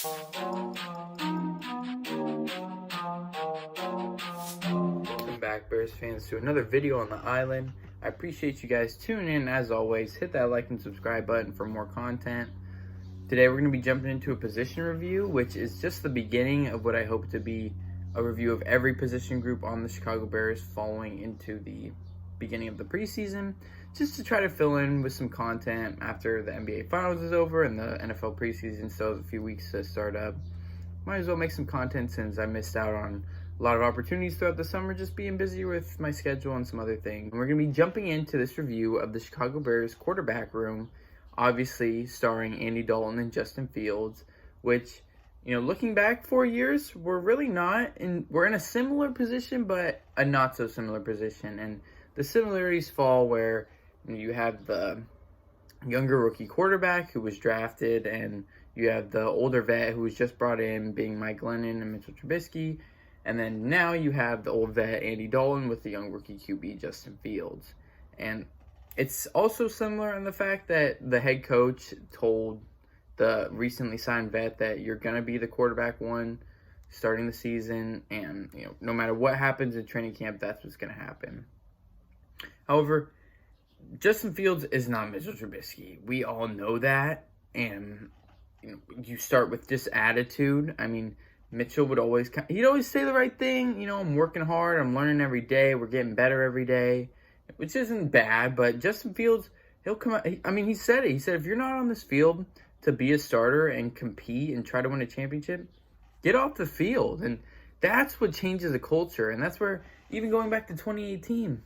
Welcome back, Bears fans, to another video on the island. I appreciate you guys tuning in. As always, hit that like and subscribe button for more content. Today we're going to be jumping into a position review, which is just the beginning of what I hope to be a review of every position group on the Chicago Bears following into the beginning of the preseason, just to try to fill in with some content after the NBA Finals is over and the NFL preseason still has a few weeks to start up. Might as well make some content since I missed out on a lot of opportunities throughout the summer, just being busy with my schedule and some other things. And we're going to be jumping into this review of the Chicago Bears quarterback room, obviously starring Andy Dalton and Justin Fields, which, you know, looking back 4 years, we're in a similar position, but a not so similar position. And the similarities fall where you have the younger rookie quarterback who was drafted, and you have the older vet who was just brought in, being Mike Glennon and Mitchell Trubisky. And then now you have the old vet Andy Dalton with the young rookie QB Justin Fields. And it's also similar in the fact that the head coach told the recently signed vet that you're going to be the quarterback one starting the season. And, you know, no matter what happens in training camp, that's what's going to happen. However, Justin Fields is not Mitchell Trubisky. We all know that. And, you know, you start with this attitude. I mean, Mitchell would always say the right thing. You know, I'm working hard. I'm learning every day. We're getting better every day, which isn't bad. But Justin Fields, he'll come out. I mean, he said it. He said, if you're not on this field to be a starter and compete and try to win a championship, get off the field. And that's what changes the culture. And that's where, even going back to 2018,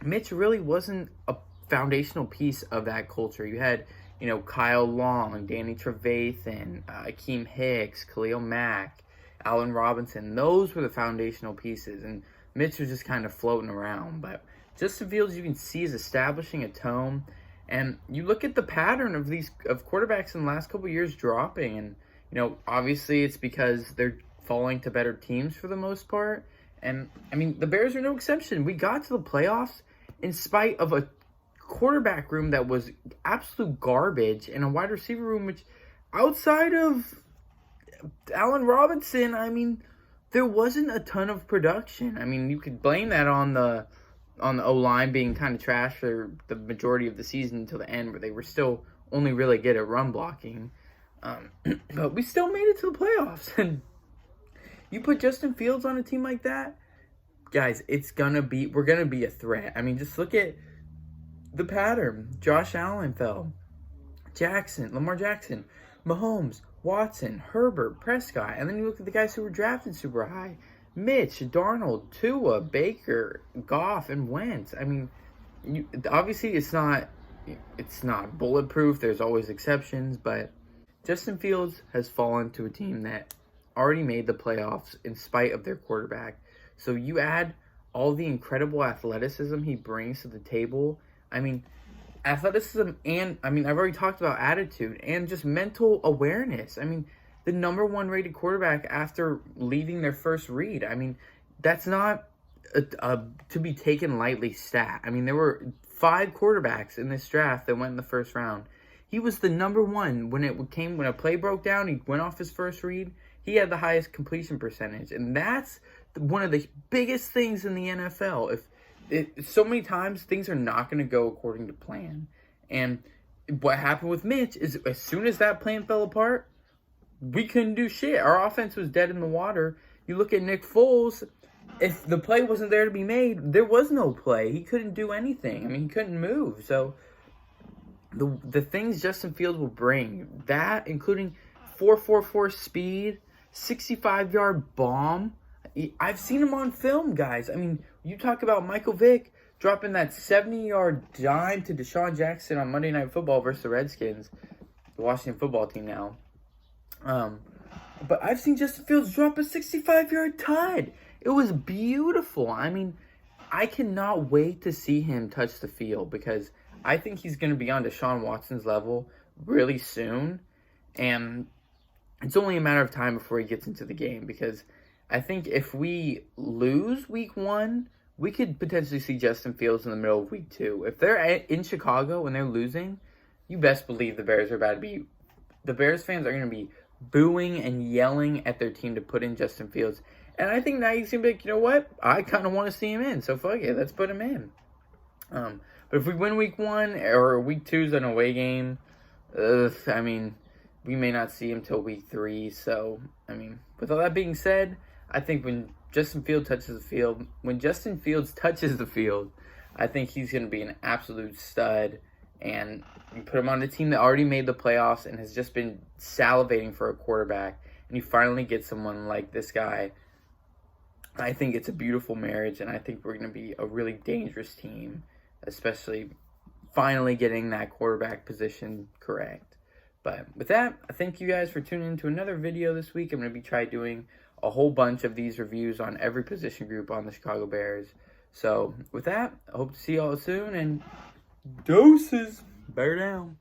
Mitch really wasn't a foundational piece of that culture. You had, you know, Kyle Long, Danny Trevathan, Akeem Hicks, Khalil Mack, Allen Robinson. Those were the foundational pieces, and Mitch was just kind of floating around. But Justin Fields, you can see, is establishing a tone, and you look at the pattern of quarterbacks in the last couple of years dropping, and, you know, obviously it's because they're falling to better teams for the most part. And I mean, the Bears are no exception. We got to the playoffs in spite of a quarterback room that was absolute garbage and a wide receiver room which, outside of Allen Robinson, I mean, there wasn't a ton of production. I mean, you could blame that on the O-line being kind of trash for the majority of the season until the end, where they were still only really good at run blocking. But we still made it to the playoffs. And you put Justin Fields on a team like that, guys, we're gonna be a threat. I mean, just look at the pattern. Josh Allen fell. Lamar Jackson, Mahomes, Watson, Herbert, Prescott. And then you look at the guys who were drafted super high. Mitch, Darnold, Tua, Baker, Goff, and Wentz. I mean, obviously it's not bulletproof. There's always exceptions. But Justin Fields has fallen to a team that already made the playoffs in spite of their quarterback. So you add all the incredible athleticism he brings to the table. I mean, athleticism and, I mean, I've already talked about attitude and just mental awareness. I mean, the number one rated quarterback after leaving their first read. I mean, that's not a to be taken lightly stat. I mean, there were 5 quarterbacks in this draft that went in the first round. He was the number one when a play broke down, he went off his first read. He had the highest completion percentage, and that's one of the biggest things in the NFL. So many times things are not going to go according to plan. And what happened with Mitch is, as soon as that plan fell apart, we couldn't do shit. Our offense was dead in the water. You look at Nick Foles, if the play wasn't there to be made, there was no play. He couldn't do anything. I mean, he couldn't move. So the things Justin Fields will bring, that including 4.44 speed, 65-yard bomb. I've seen him on film, guys. I mean, you talk about Michael Vick dropping that 70-yard dime to Deshaun Jackson on Monday Night Football versus the Redskins, the Washington football team now. But I've seen Justin Fields drop a 65-yard tide. It was beautiful. I mean, I cannot wait to see him touch the field, because I think he's going to be on Deshaun Watson's level really soon. And it's only a matter of time before he gets into the game, because I think if we lose week 1, we could potentially see Justin Fields in the middle of week 2. If they're in Chicago and they're losing, you best believe the Bears fans are going to be booing and yelling at their team to put in Justin Fields. And I think Nagy's going to be like, you know what? I kind of want to see him in, so fuck it. Let's put him in. But if we win week 1 or week 2's an away game, I mean, we may not see him till week 3. So, I mean, with all that being said, I think when Justin Fields touches the field, I think he's going to be an absolute stud. And you put him on a team that already made the playoffs and has just been salivating for a quarterback, and you finally get someone like this guy. I think it's a beautiful marriage, and I think we're going to be a really dangerous team, especially finally getting that quarterback position correct. But with that, I thank you guys for tuning in to another video this week. I'm going to be doing a whole bunch of these reviews on every position group on the Chicago Bears. So with that, I hope to see y'all soon, and doses. Bear down.